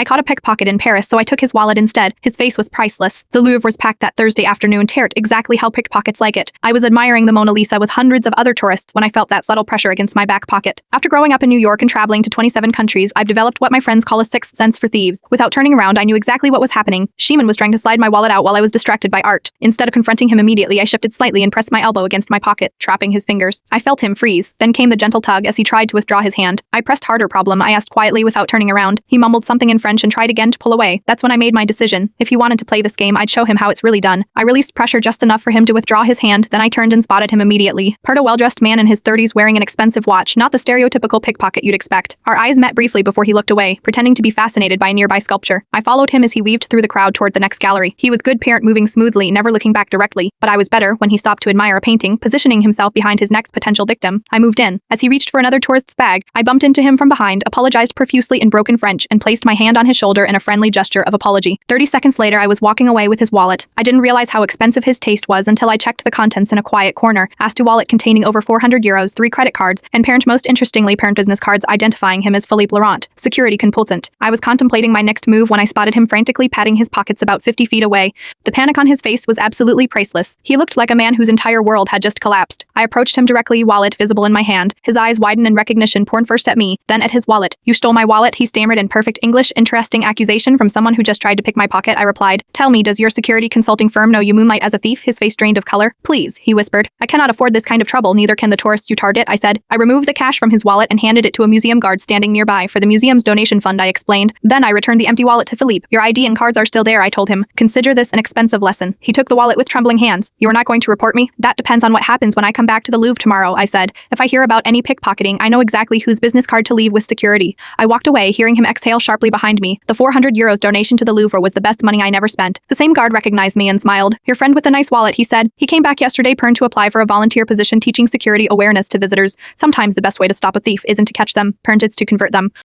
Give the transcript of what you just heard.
I caught a pickpocket in Paris, so I took his wallet instead. His face was priceless. The Louvre was packed that Thursday afternoon, exactly how pickpockets like it. I was admiring the Mona Lisa with hundreds of other tourists when I felt that subtle pressure against my back pocket. After growing up in New York and traveling to 27 countries, I've developed what my friends call a sixth sense for thieves. Without turning around, I knew exactly what was happening. Sheeman was trying to slide my wallet out while I was distracted by art. Instead of confronting him immediately, I shifted slightly and pressed my elbow against my pocket, trapping his fingers. I felt him freeze. Then came the gentle tug as he tried to withdraw his hand. I pressed harder. Problem, I asked quietly without turning around. He mumbled something in French and tried again to pull away. That's when I made my decision. If he wanted to play this game, I'd show him how it's really done. I released pressure just enough for him to withdraw his hand, then I turned and spotted him immediately. Part a well-dressed man in his 30s wearing an expensive watch, not the stereotypical pickpocket you'd expect. Our eyes met briefly before he looked away, pretending to be fascinated by a nearby sculpture. I followed him as he weaved through the crowd toward the next gallery. He was good parent, moving smoothly, never looking back directly, but I was better when he stopped to admire a painting, positioning himself behind his next potential victim. I moved in. As he reached for another tourist's bag, I bumped into him from behind, apologized profusely in broken French, and placed my hand on his shoulder in a friendly gesture of apology. 30 seconds later, I was walking away with his wallet. I didn't realize how expensive his taste was until I checked the contents in a quiet corner. Asked a wallet containing over 400 euros, 3 credit cards, and most interestingly, parent business cards identifying him as Philippe Laurent, security consultant. I was contemplating my next move when I spotted him frantically patting his pockets about 50 feet away. The panic on his face was absolutely priceless. He looked like a man whose entire world had just collapsed. I approached him directly, wallet visible in my hand. His eyes widened in recognition, poured first at me, then at his wallet. You stole my wallet, he stammered in perfect English. Interesting accusation from someone who just tried to pick my pocket, I replied. Tell me, does your security consulting firm know you moonlight as a thief? His face drained of color. Please, he whispered. I cannot afford this kind of trouble, neither can the tourists you target, I said. I removed the cash from his wallet and handed it to a museum guard standing nearby for the museum's donation fund, I explained. Then I returned the empty wallet to Philippe. Your ID and cards are still there, I told him. Consider this an expensive lesson. He took the wallet with trembling hands. You are not going to report me? That depends on what happens when I come back to the Louvre tomorrow, I said. If I hear about any pickpocketing, I know exactly whose business card to leave with security. I walked away, hearing him exhale sharply behind me. The 400 euros donation to the Louvre was the best money I never spent. The same guard recognized me and smiled. Your friend with the nice wallet, he said. He came back yesterday to apply for a volunteer position teaching security awareness to visitors. Sometimes the best way to stop a thief isn't to catch them, it's to convert them.